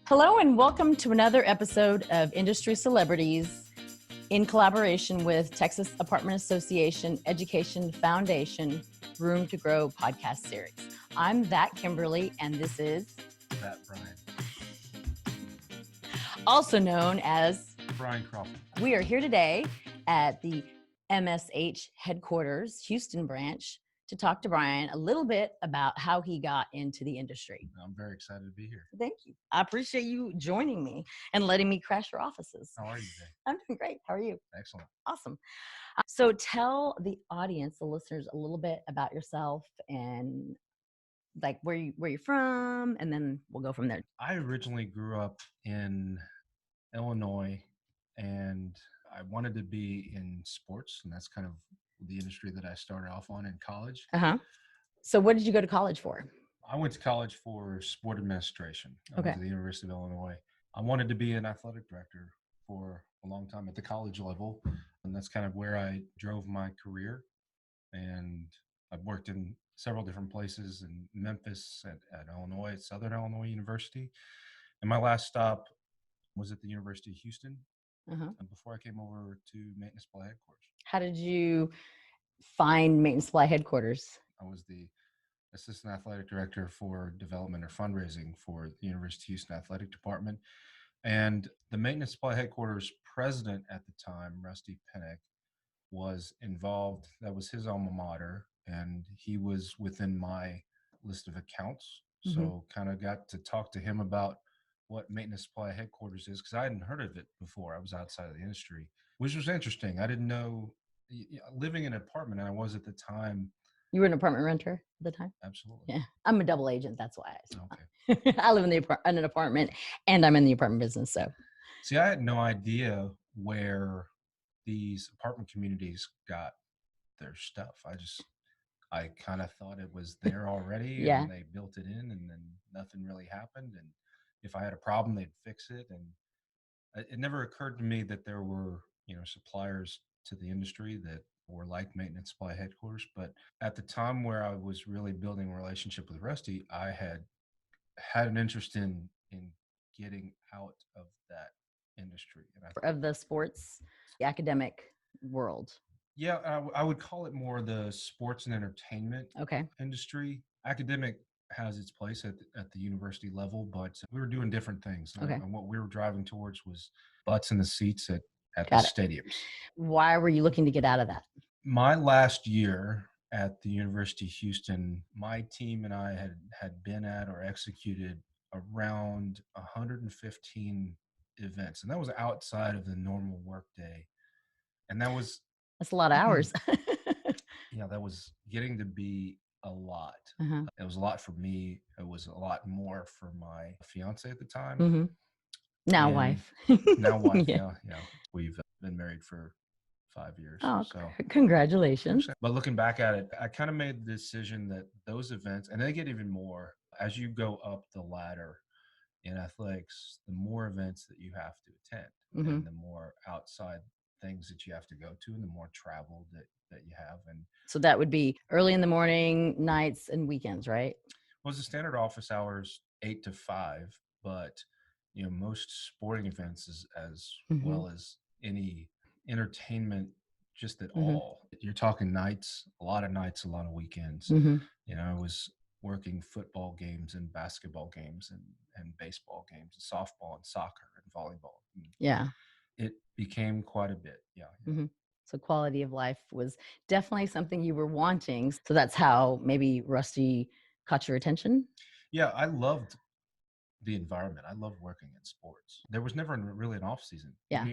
Hello and welcome to another episode of Industry Celebrities in collaboration with Texas Apartment Association Education Foundation Room to Grow podcast series. I'm ThatKimberly and this is That Brian. Also known as Brian Crawford. We are here today at the MSH headquarters, Houston branch, to talk to Brian a little bit about how he got into the industry. I'm very excited to be here. Thank you. I appreciate you joining me and letting me crash your offices. How are you today? I'm doing great. How are you? Excellent. Awesome. So tell the audience, the listeners, a little bit about yourself and like where you're from, and then we'll go from there. I originally grew up in Illinois, and I wanted to be in sports, and that's kind of the industry that I started off on in college. So what did you go to college for? I went to college for sport administration. I went to the University of Illinois. I wanted to be an athletic director for a long time at the college level, and that's kind of where I drove my career. And I've worked in several different places in Memphis, at Illinois, at Southern Illinois University. And my last stop was at the University of Houston before I came over to Maintenance Supply Headquarters. How did you find Maintenance Supply Headquarters? I was the Assistant Athletic Director for Development or Fundraising for the University of Houston Athletic Department. And the Maintenance Supply Headquarters president at the time, Rusty Pennick, was involved. That was his alma mater, and he was within my list of accounts. So kind of got to talk to him about what Maintenance Supply Headquarters is, because I hadn't heard of it before. I was outside of the industry, which was interesting. I didn't know, living in an apartment, and I was at the time. You were an apartment renter at the time? Absolutely. Yeah. I'm a double agent. That's why. Okay. I live in an apartment, and I'm in the apartment business. So, see, I had no idea where these apartment communities got their stuff. I kind of thought it was there already, and they built it in, and then nothing really happened. And if I had a problem, they'd fix it. And it never occurred to me that there were, suppliers to the industry that were like Maintenance Supply Headquarters. But at the time where I was really building a relationship with Rusty, I had an interest in getting out of that industry. Of the sports, the academic world. Yeah, I would call it more the sports and entertainment industry. Academic has its place at the university level, but we were doing different things. And what we were driving towards was butts in the seats at the stadiums. Why were you looking to get out of that? My last year at the University of Houston, my team and I had been at or executed around 115 events, and that was outside of the normal workday. And that's a lot of hours. Yeah, that was getting to be a lot. It was a lot for me. It was a lot more for my fiance at the time. Now wife. Now wife, yeah. We've been married for 5 years. Oh, so congratulations. But looking back at it, I kind of made the decision that those events, and they get even more as you go up the ladder in athletics, the more events that you have to attend, and the more outside things that you have to go to, and the more travel that you have. And so that would be early in the morning, nights, and weekends, right? Well, the standard office hours 8 to 5, but most sporting events as well as any entertainment, just at all. You're talking nights, a lot of weekends. I was working football games and basketball games and baseball games and softball and soccer and volleyball. It became quite a bit. So quality of life was definitely something you were wanting. So that's how maybe Rusty caught your attention? Yeah, I loved the environment. I love working in sports. There was never really an off season. Yeah.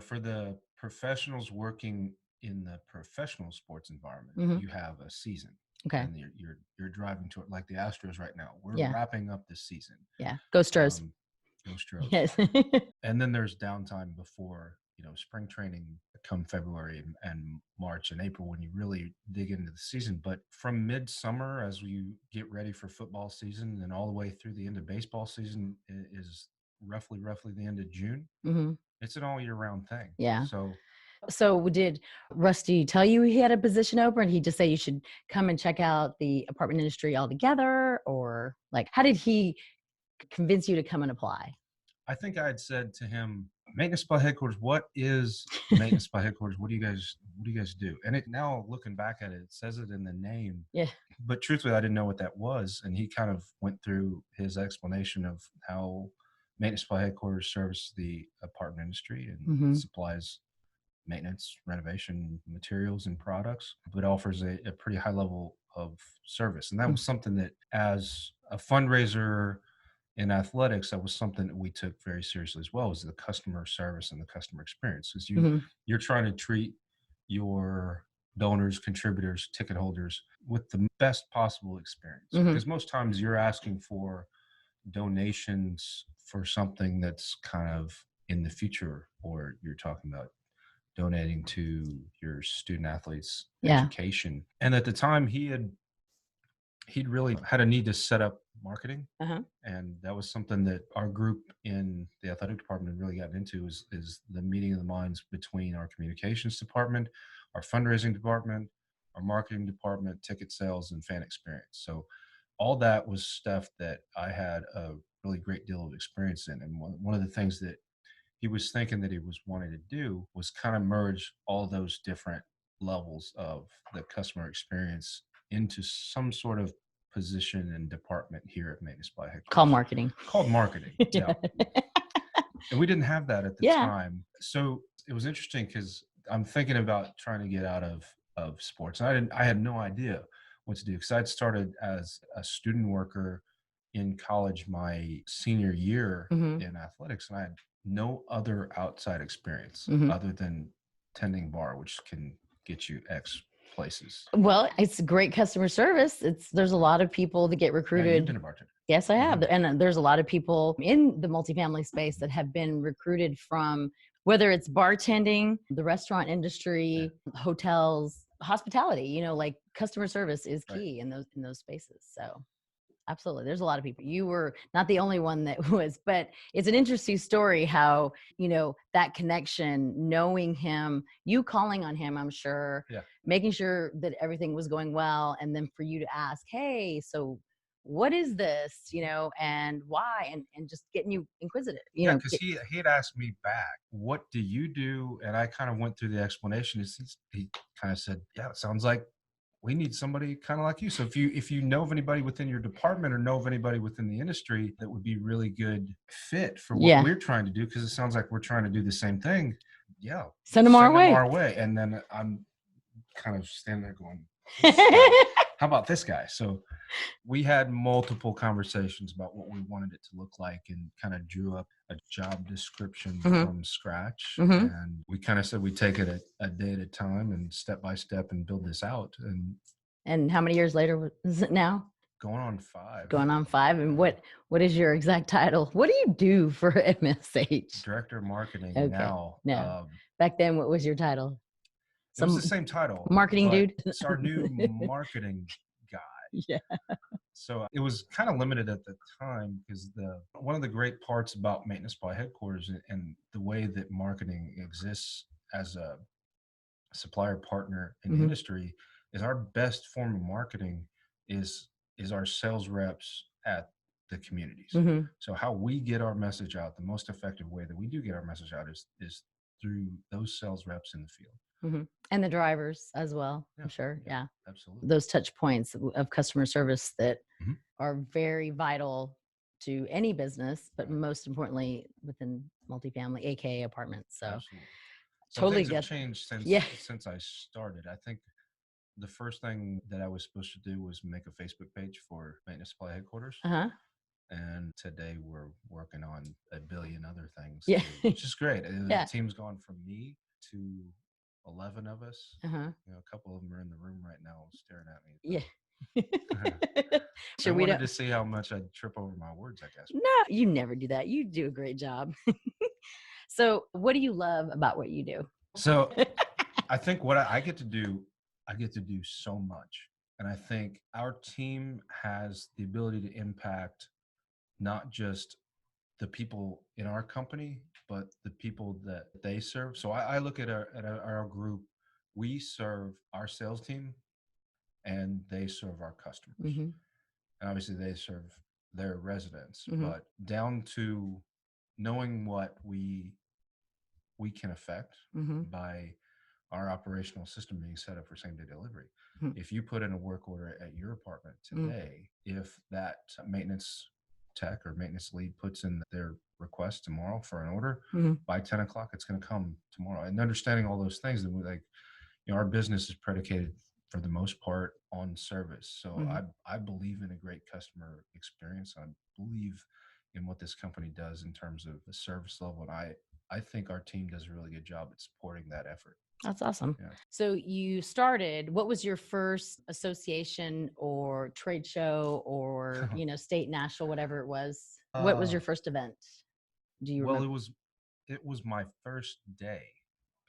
For the professionals working in the professional sports environment, you have a season. Okay. And you're driving to it, like the Astros right now. We're wrapping up this season. Yeah. Go Stros. Go Stros. Yes. And then there's downtime before, spring training come February and March and April, when you really dig into the season. But from midsummer, as we get ready for football season, and all the way through the end of baseball season is roughly the end of June. It's an all year round thing. Yeah. So did Rusty tell you he had a position open, and he just say you should come and check out the apartment industry altogether? Or like, how did he convince you to come and apply? I think I had said to him, maintenance supply headquarters, what is maintenance supply headquarters? What do you guys do? And it, now looking back at it, it says it in the name. Yeah. But truthfully, I didn't know what that was. And he kind of went through his explanation of how maintenance supply headquarters serves the apartment industry and supplies maintenance, renovation materials and products, but offers a pretty high level of service. And that was something that, as a fundraiser in athletics, that was something that we took very seriously as well, was the customer service and the customer experience. Because you're trying to treat your donors, contributors, ticket holders with the best possible experience. Because most times you're asking for donations for something that's kind of in the future, or you're talking about donating to your student athletes education. And at the time he'd really had a need to set up marketing. And that was something that our group in the athletic department had really gotten into, is the meeting of the minds between our communications department, our fundraising department, our marketing department, ticket sales, and fan experience. So all that was stuff that I had a really great deal of experience in. And one of the things that he was thinking that he was wanting to do was kind of merge all those different levels of the customer experience into some sort of position and department here at Maintenance Supply Headquarters. Called marketing. Yeah. And we didn't have that at the time. So it was interesting because I'm thinking about trying to get out of sports. And I had no idea what to do, because I'd started as a student worker in college my senior year in athletics, and I had no other outside experience other than tending bar, which can get you X places. Well, it's great customer service. There's a lot of people that get recruited. You've been a bartender. Yes, I have. And there's a lot of people in the multifamily space that have been recruited from, whether it's bartending, the restaurant industry, hotels, hospitality, like customer service is key in those spaces. So absolutely. There's a lot of people. You were not the only one that was, but it's an interesting story how, that connection, knowing him, you calling on him, I'm sure, making sure that everything was going well. And then for you to ask, hey, so what is this, and why, and just getting you inquisitive. Because he had asked me back, what do you do? And I kind of went through the explanation. He kind of said, yeah, it sounds like we need somebody kind of like you. So if you know of anybody within your department or know of anybody within the industry that would be really good fit for what we're trying to do, because it sounds like we're trying to do the same thing. Yeah. Send them our way. And then I'm kind of standing there going, how about this guy? So we had multiple conversations about what we wanted it to look like, and kind of drew up a job description from scratch. And we kind of said we'd take it a day at a time and step by step and build this out. And how many years later is it now? Going on 5. And what is your exact title? What do you do for MSH? Director of Marketing now. Back then, what was your title? It was the same title. Marketing dude. It's our new marketing guy. Yeah. So it was kind of limited at the time, because one of the great parts about Maintenance Supply Headquarters and the way that marketing exists as a supplier partner in the industry is our best form of marketing is our sales reps at the communities. So how we get our message out, the most effective way that we do get our message out is through those sales reps in the field. And the drivers as well, I'm sure. Yeah, absolutely. Those touch points of customer service that are very vital to any business, but most importantly within multifamily, aka apartments. So absolutely. Totally things have changed since I started. I think the first thing that I was supposed to do was make a Facebook page for Maintenance Supply Headquarters. And today we're working on a billion other things, too, which is great. The team's gone from me to 11 of us. A couple of them are in the room right now staring at me. I wanted to see how much I'd trip over my words, I guess. No, you never do that. You do a great job. So what do you love about what you do? So I think what I get to do so much. And I think our team has the ability to impact not just the people in our company, but the people that they serve. So I look at our group. We serve our sales team, and they serve our customers. And obviously they serve their residents, but down to knowing what we can affect by our operational system being set up for same day delivery. If you put in a work order at your apartment today, if that maintenance tech or maintenance lead puts in their request tomorrow for an order, by 10 o'clock, it's going to come tomorrow. And understanding all those things, that we, like, our business is predicated for the most part on service. So I believe in a great customer experience. I believe in what this company does in terms of the service level. And I think our team does a really good job at supporting that effort. That's awesome. Yeah. So you started, what was your first association or trade show or, state, national, whatever it was? What was your first event? Do you remember? Well, it was my first day,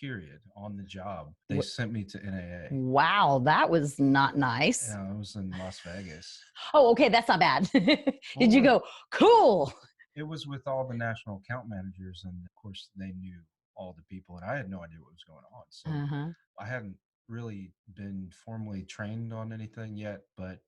period, on the job. They sent me to NAA. Wow, that was not nice. Yeah, I was in Las Vegas. Oh, okay, that's not bad. Did you go, cool? It was with all the national account managers, and of course they knew all the people, and I had no idea what was going on. So I hadn't really been formally trained on anything yet, but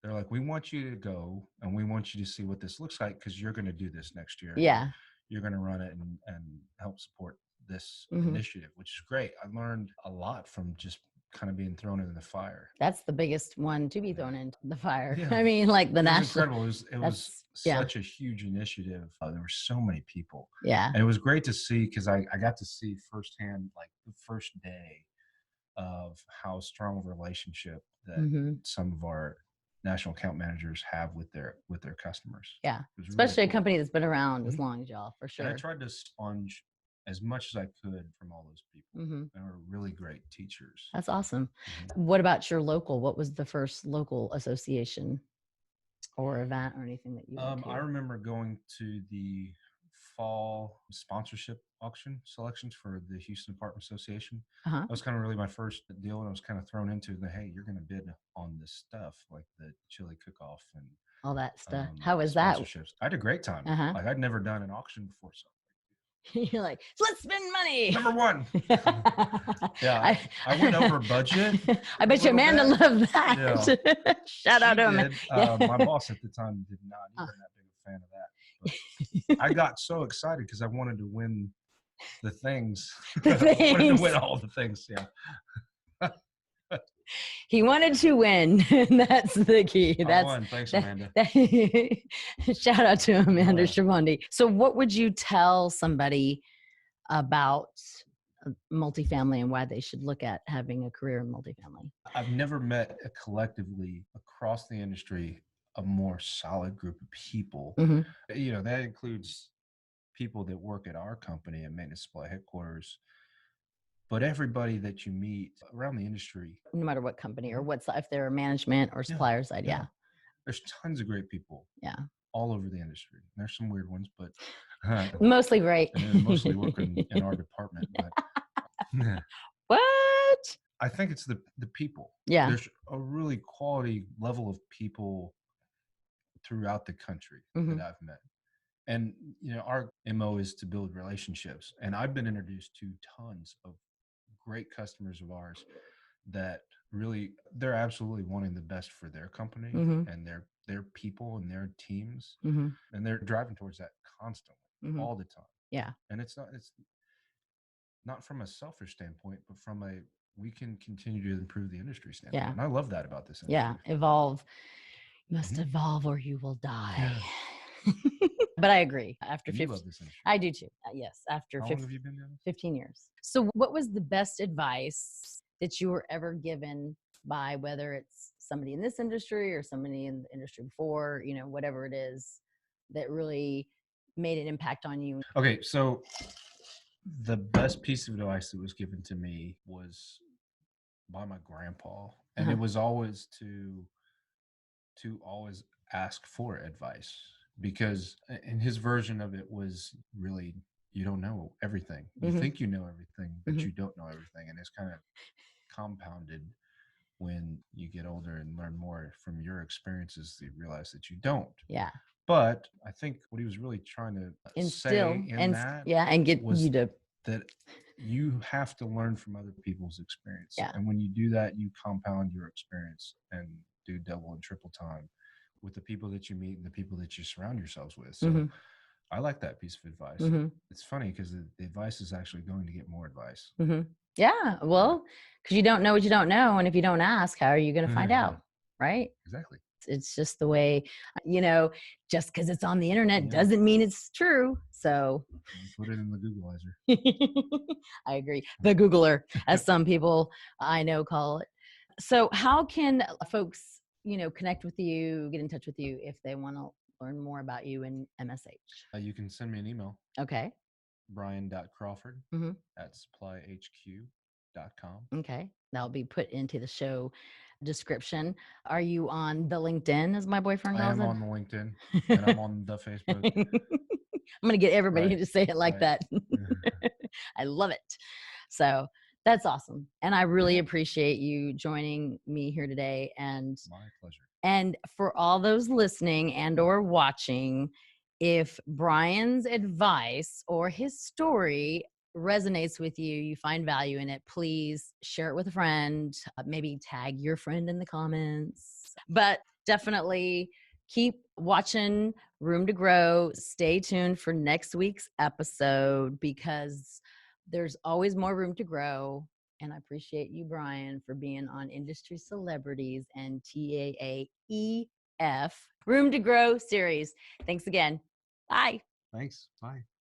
they're like, we want you to go and we want you to see what this looks like, because you're going to do this next year. Yeah. You're going to run it and help support this initiative, which is great. I learned a lot from just kind of being thrown into the fire. That's the biggest one to be thrown into the fire. Yeah. I mean, like the national. It was incredible. It was such a huge initiative. There were so many people. Yeah. And it was great to see, because I got to see firsthand, like the first day, of how strong of a relationship that some of our national account managers have with their customers. Yeah. Especially really cool. A company that's been around as long as y'all, for sure. And I tried to sponge as much as I could from all those people. They were really great teachers. That's awesome. What about your local? What was the first local association or event or anything that you went to? I remember going to the fall sponsorship auction selections for the Houston Apartment Association. That was kind of really my first deal, and I was kind of thrown into the, hey, you're going to bid on this stuff, like the chili cook-off and all that stuff. How was that? I had a great time. Like, I'd never done an auction before, so you're like, let's spend money. Number one. Yeah, I went over budget. I bet you Amanda loved that. Yeah. Shout out to him. My boss at the time did not. He wasn't that big a fan of that. But I got so excited because I wanted to win the things. I wanted to win all the things. Yeah. He wanted to win, and that's the key. I won. Thanks, Amanda. Shout out to Amanda Schiavondi. So what would you tell somebody about multifamily and why they should look at having a career in multifamily? I've never met collectively across the industry a more solid group of people. That includes people that work at our company at Maintenance Supply Headquarters. But everybody that you meet around the industry, no matter what company or if they're management or supplier side, there's tons of great people. Yeah, all over the industry. There's some weird ones, but mostly great. Mostly working in our department. But, what? I think it's the people. Yeah, there's a really quality level of people throughout the country that I've met. And, our MO is to build relationships. And I've been introduced to tons of great customers of ours that really, they're absolutely wanting the best for their company and their people and their teams. And they're driving towards that constantly, all the time. Yeah. And it's not from a selfish standpoint, but from we can continue to improve the industry standpoint. Yeah. And I love that about this industry. Yeah. Evolve. You must evolve or you will die. Yeah. But I agree. After 15, I do too. Yes. After How long have you been doing this? 15 years. So what was the best advice that you were ever given by, whether it's somebody in this industry or somebody in the industry before, whatever it is, that really made an impact on you? Okay. So the best piece of advice that was given to me was by my grandpa. And it was always to always ask for advice. Because in his version of it was really, you don't know everything. You think you know everything, but you don't know everything. And it's kind of compounded when you get older and learn more from your experiences, you realize that you don't. Yeah. But I think what he was really trying to instill say in that and get you to, that you have to learn from other people's experience. Yeah. And when you do that, you compound your experience and do double and triple time with the people that you meet and the people that you surround yourselves with. So I like that piece of advice. It's funny because the advice is actually going to get more advice. Yeah. Well, because you don't know what you don't know. And if you don't ask, how are you going to find out? Right? Exactly. It's just the way, just because it's on the internet doesn't mean it's true. So put it in the Googleizer. I agree. The Googler, as some people I know call it. So how can folks, connect with you, get in touch with you if they want to learn more about you in MSH? You can send me an email. Okay. Brian.Crawford at supplyhq.com. Okay. That'll be put into the show description. Are you on the LinkedIn, as my boyfriend calls it? I am on the LinkedIn, and I'm on the Facebook. I'm going to get everybody to say it like that. I love it. So that's awesome. And I really appreciate you joining me here today. And my pleasure. And for all those listening and or watching, if Brian's advice or his story resonates with you, you find value in it, please share it with a friend, maybe tag your friend in the comments. But definitely keep watching Room to Grow. Stay tuned for next week's episode because there's always more room to grow. And I appreciate you, Brian, for being on Industry Celebrities and TAAEF Room to Grow series. Thanks again. Bye. Thanks. Bye.